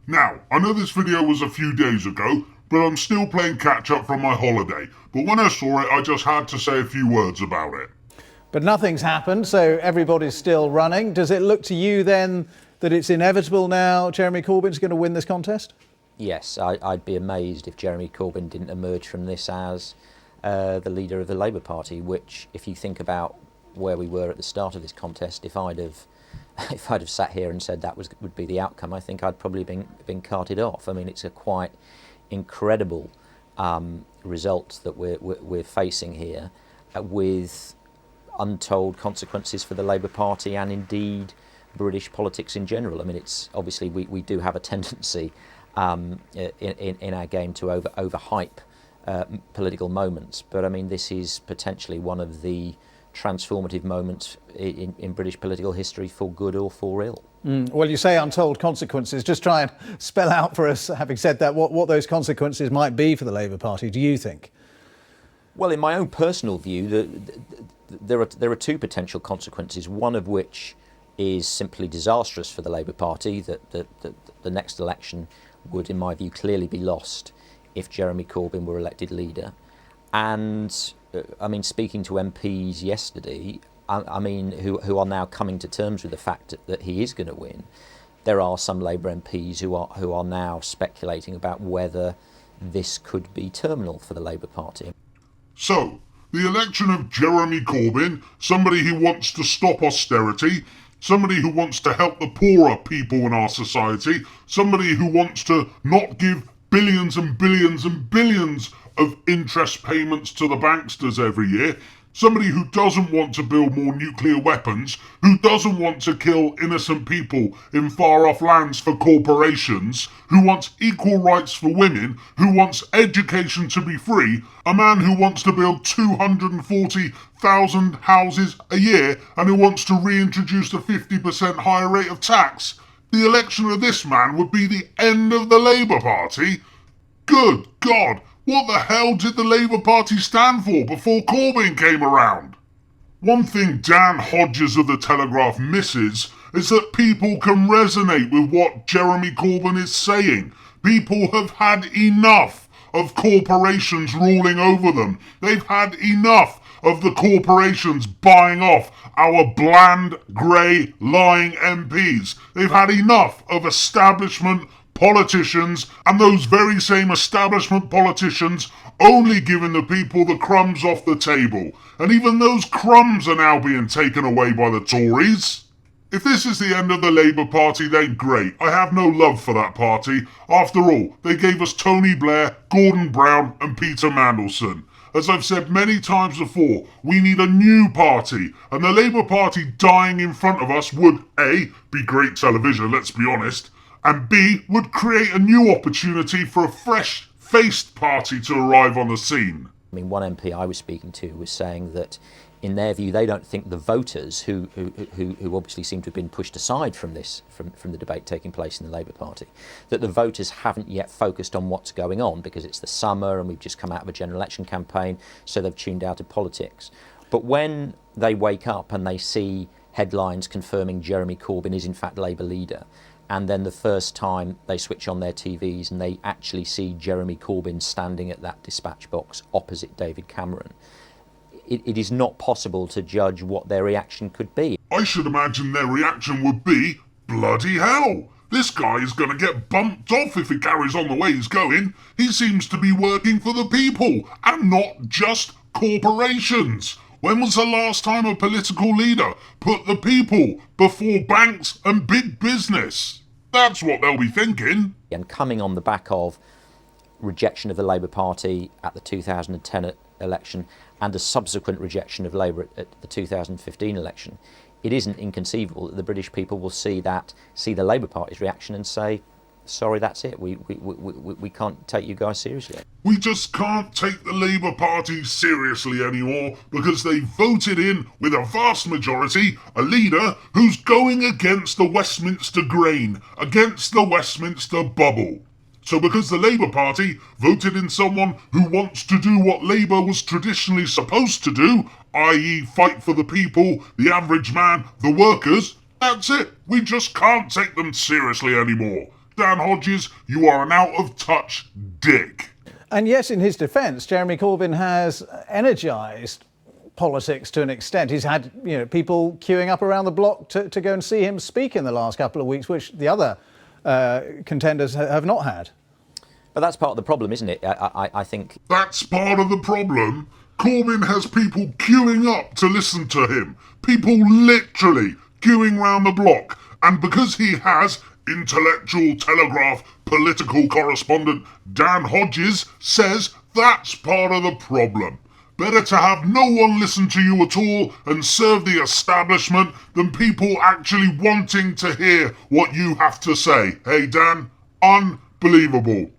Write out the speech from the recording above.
Now, I know this video was a few days ago, but I'm still playing catch up from my holiday. But when I saw it, I just had to say a few words about it. But nothing's happened, so everybody's still running. Does it look to you then that it's inevitable now Jeremy Corbyn's going to win this contest? Yes, I'd be amazed if Jeremy Corbyn didn't emerge from this as the leader of the Labour Party, which, if you think about where we were at the start of this contest, if I'd have sat here and said that would be the outcome, I think I'd probably been carted off. I mean, it's a quite incredible result that we're facing here, with untold consequences for the Labour Party and indeed British politics in general. I mean, it's obviously we do have a tendency in our game to overhype political moments, but I mean, this is potentially one of the transformative moments in British political history, for good or for ill. Well, you say untold consequences. Just try and spell out for us, having said that, what those consequences might be for the Labour Party, do you think? Well, in my own personal view, there are two potential consequences, one of which is simply disastrous for the Labour Party, that the next election would, in my view, clearly be lost if Jeremy Corbyn were elected leader. And I mean, speaking to MPs yesterday, I mean, who are now coming to terms with the fact that he is going to win, there are some Labour MPs who are now speculating about whether this could be terminal for the Labour Party. So, the election of Jeremy Corbyn, somebody who wants to stop austerity, somebody who wants to help the poorer people in our society, somebody who wants to not give billions and billions and billions of interest payments to the banksters every year, somebody who doesn't want to build more nuclear weapons, who doesn't want to kill innocent people in far-off lands for corporations, who wants equal rights for women, who wants education to be free, a man who wants to build 240,000 houses a year and who wants to reintroduce the 50% higher rate of tax. The election of this man would be the end of the Labour Party. Good God! What the hell did the Labour Party stand for before Corbyn came around? One thing Dan Hodges of the Telegraph misses is that people can resonate with what Jeremy Corbyn is saying. People have had enough of corporations ruling over them. They've had enough of the corporations buying off our bland, grey, lying MPs. They've had enough of establishment politicians, and those very same establishment politicians only giving the people the crumbs off the table. And even those crumbs are now being taken away by the Tories. If this is the end of the Labour Party, then great. I have no love for that party. After all, they gave us Tony Blair, Gordon Brown and Peter Mandelson. As I've said many times before, we need a new party, and the Labour Party dying in front of us would A, be great television, let's be honest, and B, would create a new opportunity for a fresh-faced party to arrive on the scene. I mean, one MP I was speaking to was saying that, in their view, they don't think the voters, who obviously seem to have been pushed aside from the debate taking place in the Labour Party, that the voters haven't yet focused on what's going on because it's the summer and we've just come out of a general election campaign, so they've tuned out of politics. But when they wake up and they see headlines confirming Jeremy Corbyn is in fact Labour leader, and then the first time they switch on their TVs and they actually see Jeremy Corbyn standing at that dispatch box opposite David Cameron, it is not possible to judge what their reaction could be. I should imagine their reaction would be, bloody hell, this guy is going to get bumped off if he carries on the way he's going. He seems to be working for the people and not just corporations. When was the last time a political leader put the people before banks and big business? That's what they'll be thinking. And coming on the back of rejection of the Labour Party at the 2010 election and a subsequent rejection of Labour at the 2015 election, it isn't inconceivable that the British people will see the Labour Party's reaction and say, sorry, that's it. We can't take you guys seriously. We just can't take the Labour Party seriously anymore because they voted in, with a vast majority, a leader who's going against the Westminster grain, against the Westminster bubble. So because the Labour Party voted in someone who wants to do what Labour was traditionally supposed to do, i.e. fight for the people, the average man, the workers, that's it. We just can't take them seriously anymore. Dan Hodges, you are an out-of-touch dick. And yes, in his defence, Jeremy Corbyn has energised politics to an extent. He's had people queuing up around the block to go and see him speak in the last couple of weeks, which the other contenders have not had. But that's part of the problem, isn't it? I think... That's part of the problem. Corbyn has people queuing up to listen to him. People literally queuing round the block. And because he has intellectual Telegraph political correspondent Dan Hodges says that's part of the problem. Better to have no one listen to you at all and serve the establishment than people actually wanting to hear what you have to say. Hey Dan, unbelievable.